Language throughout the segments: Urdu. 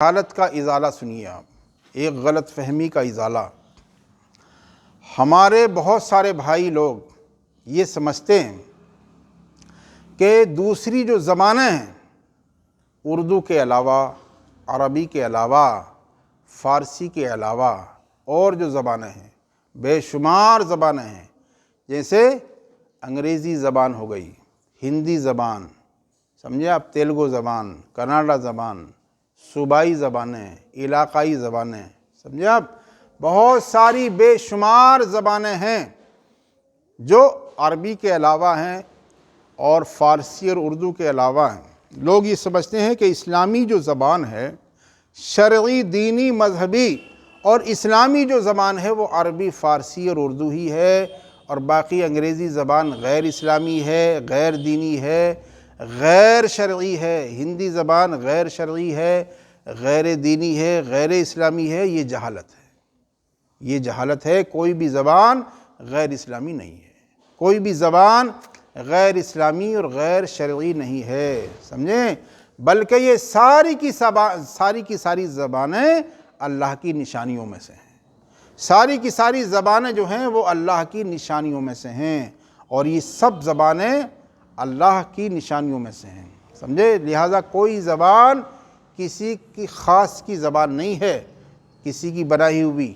جہالت کا ازالہ سنیے آپ، ایک غلط فہمی کا ازالہ۔ ہمارے بہت سارے بھائی لوگ یہ سمجھتے ہیں کہ دوسری جو زبانیں ہیں، اردو کے علاوہ، عربی کے علاوہ، فارسی کے علاوہ اور جو زبانیں ہیں، بے شمار زبانیں ہیں، جیسے انگریزی زبان ہو گئی، ہندی زبان، سمجھے آپ، تیلگو زبان، کناڈا زبان، صوبائی زبانیں، علاقائی زبانیں، سمجھے آپ، بہت ساری بے شمار زبانیں ہیں جو عربی کے علاوہ ہیں اور فارسی اور اردو کے علاوہ ہیں۔ لوگ یہ سمجھتے ہیں کہ اسلامی جو زبان ہے، شرعی، دینی، مذہبی اور اسلامی جو زبان ہے وہ عربی، فارسی اور اردو ہی ہے، اور باقی انگریزی زبان غیر اسلامی ہے، غیر دینی ہے، غیر شرعی ہے، ہندی زبان غیر شرعی ہے، غیر دینی ہے، غیر اسلامی ہے۔ یہ جہالت ہے، یہ جہالت ہے۔ کوئی بھی زبان غیر اسلامی نہیں ہے، کوئی بھی زبان غیر اسلامی اور غیر شرعی نہیں ہے، سمجھیں، بلکہ یہ ساری کی ساری زبانیں اللہ کی نشانیوں میں سے ہیں۔ ساری کی ساری زبانیں جو ہیں وہ اللہ کی نشانیوں میں سے ہیں، اور یہ سب زبانیں اللہ کی نشانیوں میں سے ہیں، سمجھے۔ لہٰذا کوئی زبان کسی کی خاص کی زبان نہیں ہے، کسی کی بنائی ہوئی،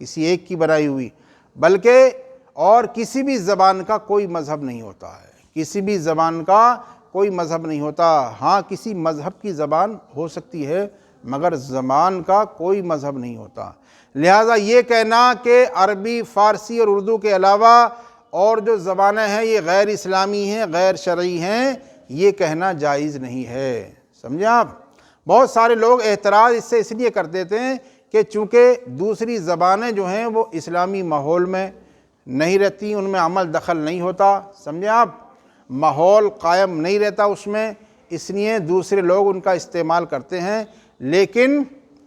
کسی ایک کی بنائی ہوئی، بلکہ اور کسی بھی زبان کا کوئی مذہب نہیں ہوتا ہے، کسی بھی زبان کا کوئی مذہب نہیں ہوتا۔ ہاں، کسی مذہب کی زبان ہو سکتی ہے، مگر زبان کا کوئی مذہب نہیں ہوتا۔ لہٰذا یہ کہنا کہ عربی، فارسی اور اردو کے علاوہ اور جو زبانیں ہیں یہ غیر اسلامی ہیں، غیر شرعی ہیں، یہ کہنا جائز نہیں ہے، سمجھے آپ۔ بہت سارے لوگ اعتراض اس لیے کر دیتے ہیں کہ چونکہ دوسری زبانیں جو ہیں وہ اسلامی ماحول میں نہیں رہتی، ان میں عمل دخل نہیں ہوتا، سمجھے آپ، ماحول قائم نہیں رہتا اس میں، اس لیے دوسرے لوگ ان کا استعمال کرتے ہیں۔ لیکن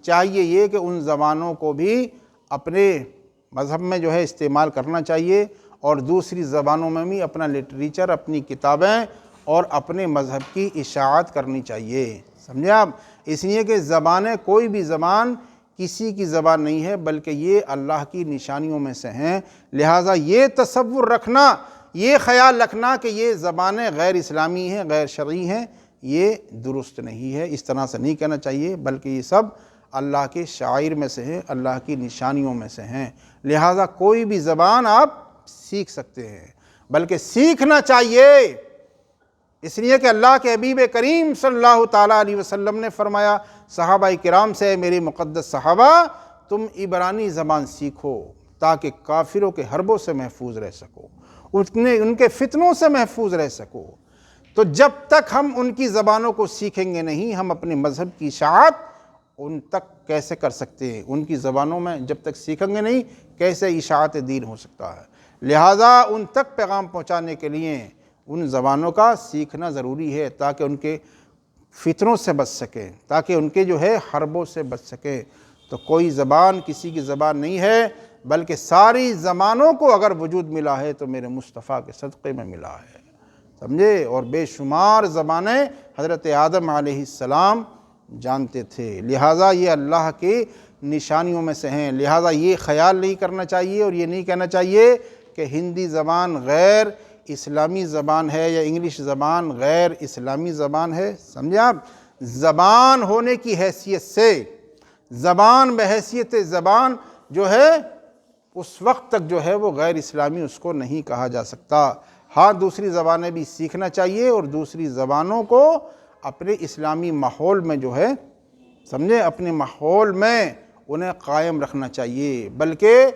چاہیے یہ کہ ان زبانوں کو بھی اپنے مذہب میں جو ہے استعمال کرنا چاہیے، اور دوسری زبانوں میں بھی اپنا لٹریچر، اپنی کتابیں اور اپنے مذہب کی اشاعت کرنی چاہیے، سمجھے آپ۔ اس لیے کہ زبانیں، کوئی بھی زبان کسی کی زبان نہیں ہے، بلکہ یہ اللہ کی نشانیوں میں سے ہیں۔ لہٰذا یہ تصور رکھنا، یہ خیال رکھنا کہ یہ زبانیں غیر اسلامی ہیں، غیر شرعی ہیں، یہ درست نہیں ہے، اس طرح سے نہیں کہنا چاہیے، بلکہ یہ سب اللہ کے شعائر میں سے ہیں، اللہ کی نشانیوں میں سے ہیں۔ لہٰذا کوئی بھی زبان آپ سیکھ سکتے ہیں، بلکہ سیکھنا چاہیے، اس لیے کہ اللہ کے حبیب کریم صلی اللہ تعالیٰ علیہ وسلم نے فرمایا صحابہ کرام سے، میرے مقدس صحابہ، تم عبرانی زبان سیکھو تاکہ کافروں کے حربوں سے محفوظ رہ سکو، ان کے فتنوں سے محفوظ رہ سکو۔ تو جب تک ہم ان کی زبانوں کو سیکھیں گے نہیں، ہم اپنے مذہب کی اشاعت ان تک کیسے کر سکتے ہیں؟ ان کی زبانوں میں جب تک سیکھیں گے نہیں، کیسے اشاعت دین ہو سکتا ہے؟ لہٰذا ان تک پیغام پہنچانے کے لیے ان زبانوں کا سیکھنا ضروری ہے، تاکہ ان کے فتنوں سے بچ سکیں، تاکہ ان کے جو ہے حربوں سے بچ سکیں۔ تو کوئی زبان کسی کی زبان نہیں ہے، بلکہ ساری زبانوں کو اگر وجود ملا ہے تو میرے مصطفیٰ کے صدقے میں ملا ہے، سمجھے۔ اور بے شمار زبانیں حضرت آدم علیہ السلام جانتے تھے، لہٰذا یہ اللہ کی نشانیوں میں سے ہیں۔ لہٰذا یہ خیال نہیں کرنا چاہیے اور یہ نہیں کہنا چاہیے کہ ہندی زبان غیر اسلامی زبان ہے یا انگلش زبان غیر اسلامی زبان ہے، سمجھے آپ۔ زبان ہونے کی حیثیت سے، زبان بحیثیت زبان جو ہے اس وقت تک جو ہے وہ غیر اسلامی اس کو نہیں کہا جا سکتا۔ ہاں، دوسری زبانیں بھی سیکھنا چاہیے اور دوسری زبانوں کو اپنے اسلامی ماحول میں جو ہے، سمجھے، اپنے ماحول میں انہیں قائم رکھنا چاہیے۔ بلکہ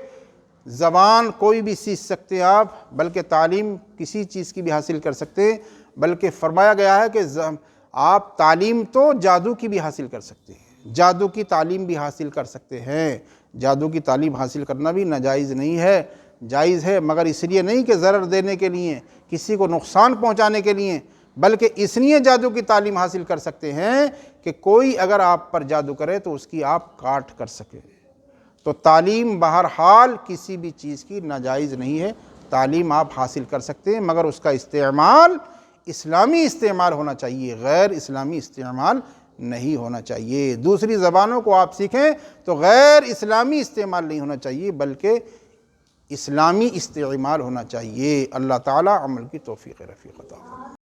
زبان کوئی بھی سیکھ سکتے ہیں آپ، بلکہ تعلیم کسی چیز کی بھی حاصل کر سکتے ہیں، بلکہ فرمایا گیا ہے کہ آپ تعلیم تو جادو کی بھی حاصل کر سکتے ہیں، جادو کی تعلیم بھی حاصل کر سکتے ہیں۔ جادو کی تعلیم حاصل کرنا بھی ناجائز نہیں ہے، جائز ہے، مگر اس لیے نہیں کہ ضرر دینے کے لیے، کسی کو نقصان پہنچانے کے لیے، بلکہ اس لیے جادو کی تعلیم حاصل کر سکتے ہیں کہ کوئی اگر آپ پر جادو کرے تو اس کی آپ کاٹ کر سکے۔ تو تعلیم بہرحال کسی بھی چیز کی ناجائز نہیں ہے، تعلیم آپ حاصل کر سکتے ہیں، مگر اس کا استعمال اسلامی استعمال ہونا چاہیے، غیر اسلامی استعمال نہیں ہونا چاہیے۔ دوسری زبانوں کو آپ سیکھیں تو غیر اسلامی استعمال نہیں ہونا چاہیے بلکہ اسلامی استعمال ہونا چاہیے۔ اللہ تعالیٰ عمل کی توفیق رفیق عطا فرمائے۔